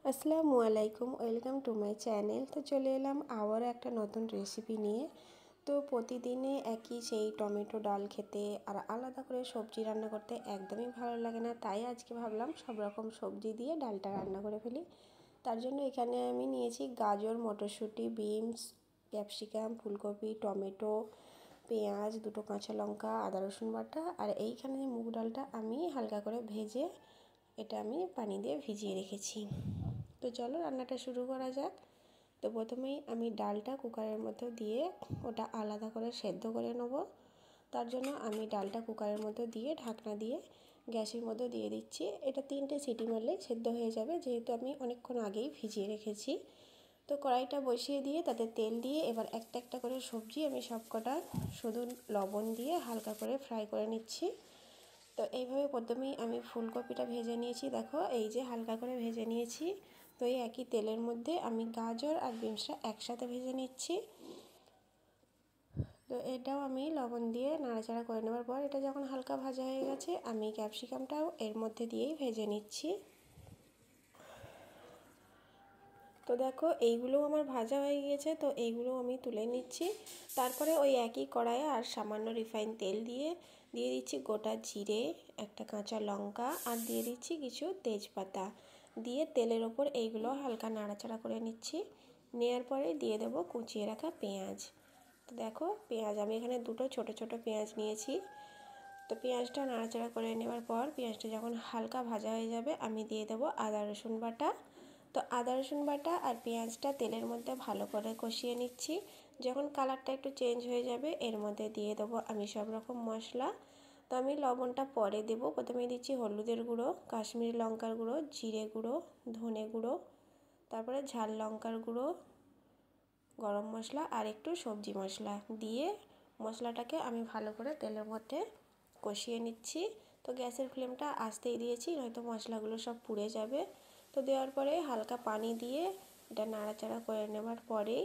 আসসালামু আলাইকুম, welcome to my channel. তো চলে এলাম আবারও একটা নতুন রেসিপি নিয়ে। তো প্রতিদিনে একই সেই টমেটো ডাল খেতে আর আলাদা করে সবজি রান্না করতে একদমই ভালো লাগে না, তাই আজকে ভাবলাম সব রকম সবজি দিয়ে ডালটা রান্না করে ফেলি। তার জন্য এখানে আমি নিয়েছি গাজর, মটরশুঁটি, বিনস, ক্যাপসিকাম, ফুলকপি, টমেটো, পেঁয়াজ, দুটো কাঁচা লঙ্কা, আদা রসুন বাটা। আর এইখানে মুগ ডালটা আমি হালকা করে ভেজে এটা আমি পানি দিয়ে ভিজিয়ে রেখেছি। তো চলো রান্নাটা শুরু করা যাক। তো প্রথমেই আমি ডালটা কুকারের মধ্যে দিয়ে ওটা আলাদা করে সেদ্ধ করে নেব। তার জন্য আমি ডালটা কুকারের মধ্যে দিয়ে ঢাকনা দিয়ে গ্যাসের মধ্যে দিয়ে দিচ্ছি। এটা 3টে সিটি মারলেই সেদ্ধ হয়ে যাবে, যেহেতু আমি অনেকক্ষণ আগেই ভিজিয়ে রেখেছি। তো কড়াইটা বসিয়ে দিয়ে তাতে তেল দিয়ে এবার একটা একটা করে সবজি আমি সবকটা শুধু লবণ দিয়ে হালকা করে ফ্রাই করে নিচ্ছি। তো এইভাবে প্রথমেই আমি ফুলকপিটা ভেজে নিয়েছি, দেখো এই যে হালকা করে ভেজে নিয়েছি। তো এই একই তেলের মধ্যে আমি গাজর আর বিনসটা একসাথে ভেজে নিচ্ছি। তো এটাও আমি লবণ দিয়ে নাড়াচাড়া করে নেওয়ার পর এটা যখন হালকা ভাজা হয়ে গেছে, আমি ক্যাপসিকামটাও এর মধ্যে দিয়েই ভেজে নিচ্ছি। তো দেখো এইগুলোও আমার ভাজা হয়ে গিয়েছে, তো এইগুলো আমি তুলে নিচ্ছি। তারপরে ওই একই কড়াইয়ে আর সামান্য রিফাইন তেল দিয়ে দিচ্ছি গোটা জিরে, একটা কাঁচা লঙ্কা আর দিয়ে দিচ্ছি কিছু তেজপাতা। দিয়ে তেলের ওপর এইগুলো হালকা নাড়াচাড়া করে নিচ্ছি। নেওয়ার পরে দিয়ে দেবো কুচিয়ে রাখা পেঁয়াজ। তো দেখো পেঁয়াজ আমি এখানে দুটো ছোট ছোট পেঁয়াজ নিয়েছি। তো পেঁয়াজটা নাড়াচাড়া করে নেওয়ার পর পেঁয়াজটা যখন হালকা ভাজা হয়ে যাবে, আমি দিয়ে দেবো আদা রসুন বাটা। তো আদা রসুন বাটা আর পেঁয়াজটা তেলের মধ্যে ভালো করে কষিয়ে নিচ্ছি। যখন কালারটা একটু চেঞ্জ হয়ে যাবে, এর মধ্যে দিয়ে দেবো আমি সব রকম মশলা। তো আমি লবণটা পরে দেবো। প্রথমে দিচ্ছি হলুদের গুঁড়ো, কাশ্মীরি লঙ্কার গুঁড়ো, জিরে গুঁড়ো, ধনে গুঁড়ো, তারপরে ঝাল লঙ্কার গুঁড়ো, গরম মশলা আর একটু সবজি মশলা দিয়ে মশলাটাকে আমি ভালো করে তেলের মধ্যে কষিয়ে নিচ্ছি। তো গ্যাসের ফ্লেমটা আস্তেই দিয়েছি, নয়তো মশলাগুলো সব পুড়ে যাবে। তো দেওয়ার পরে হালকা পানি দিয়ে এটা নাড়াচাড়া করে নেওয়ার পরেই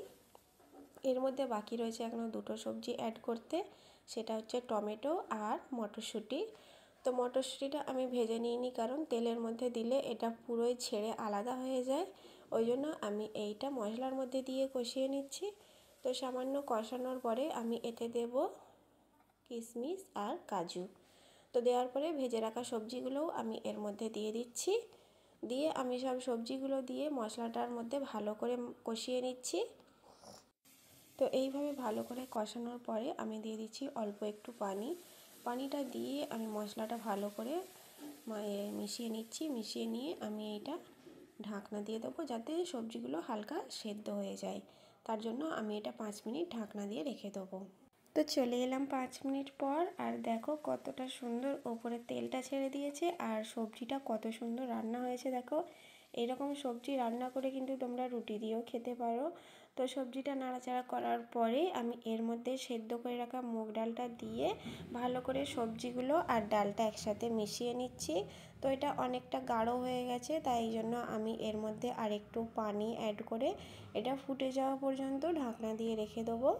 এর মধ্যে বাকি রয়েছে এখনও দুটো সবজি অ্যাড করতে, সেটা হচ্ছে টমেটো আর মটরশুঁটি। তো মটরশুঁটিটা আমি ভেজে নিইনি, কারণ তেলের মধ্যে দিলে এটা পুরোই ছেড়ে আলাদা হয়ে যায়। ওই জন্য আমি এইটা মশলার মধ্যে দিয়ে কষিয়ে নিচ্ছি। তো সামান্য কষানোর পরে আমি এতে দেব কিশমিশ আর কাজু। তো দেওয়ার পরে ভেজে রাখা সবজিগুলোও আমি এর মধ্যে দিয়ে দিচ্ছি। দিয়ে আমি সব সবজিগুলো দিয়ে মশলাটার মধ্যে ভালো করে কষিয়ে নিচ্ছি। তো এইভাবে ভালো করে কষানোর পরে আমি দিয়ে দিচ্ছি অল্প একটু পানি। পানিটা দিয়ে আমি মশলাটা ভালো করে মিশিয়ে নিচ্ছি। মিশিয়ে নিয়ে আমি এইটা ঢাকনা দিয়ে দেবো, যাতে সবজিগুলো হালকা সেদ্ধ হয়ে যায়। তার জন্য আমি এটা 5 মিনিট ঢাকনা দিয়ে রেখে দেবো। তো চলে এলাম 5 মিনিট পর, আর দেখো কতটা সুন্দর ওপরে তেলটা ছেড়ে দিয়েছে আর সবজিটা কত সুন্দর রান্না হয়েছে। দেখো এইরকম সবজি রান্না করে কিন্তু তোমরা রুটি দিয়েও খেতে পারো। তো সবজিটা নাড়াচাড়া করার পরে আমি এর মধ্যে সেদ্ধ করে রাখা মুগ ডালটা দিয়ে ভালো করে সবজিগুলো আর ডালটা একসাথে মিশিয়ে নিচ্ছি। তো এটা অনেকটা গাঢ় হয়ে গেছে, তাই জন্য আমি এর মধ্যে আরেকটু পানি অ্যাড করে এটা ফুটে যাওয়া পর্যন্ত ঢাকনা দিয়ে রেখে দেবো।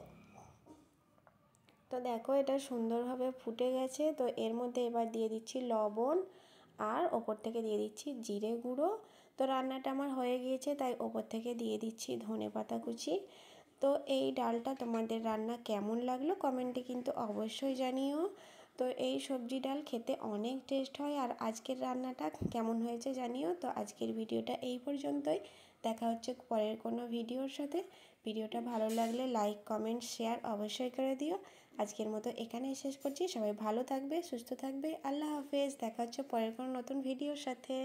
তো দেখো এটা সুন্দরভাবে ফুটে গেছে। তো এর মধ্যে এবার দিয়ে দিচ্ছি লবণ আর ওপর থেকে দিয়ে দিচ্ছি জিরে গুঁড়ো। তো রান্নাটা আমার হয়ে গিয়েছে, তাই ওপর থেকে দিয়ে দিচ্ছি ধনেপাতা কুচি। তো এই ডালটা তোমাদের রান্না কেমন লাগলো কমেন্টে কিন্তু অবশ্যই জানিও। তো এই সবজি ডাল খেতে অনেক টেস্ট হয়, আর আজকের রান্নাটা কেমন হয়েছে জানিও। তো আজকের ভিডিওটা এই পর্যন্তই, দেখা হচ্ছে পরের কোনো ভিডিওর সাথে। ভিডিওটা ভালো লাগলে লাইক, কমেন্ট, শেয়ার অবশ্যই করে দিও। আজকের মতো এখানেই শেষ করছি। সবাই ভালো থাকবে, সুস্থ থাকবে। আল্লাহ হাফেজ। দেখা হচ্ছে পরের কোনো নতুন ভিডিওর সাথে।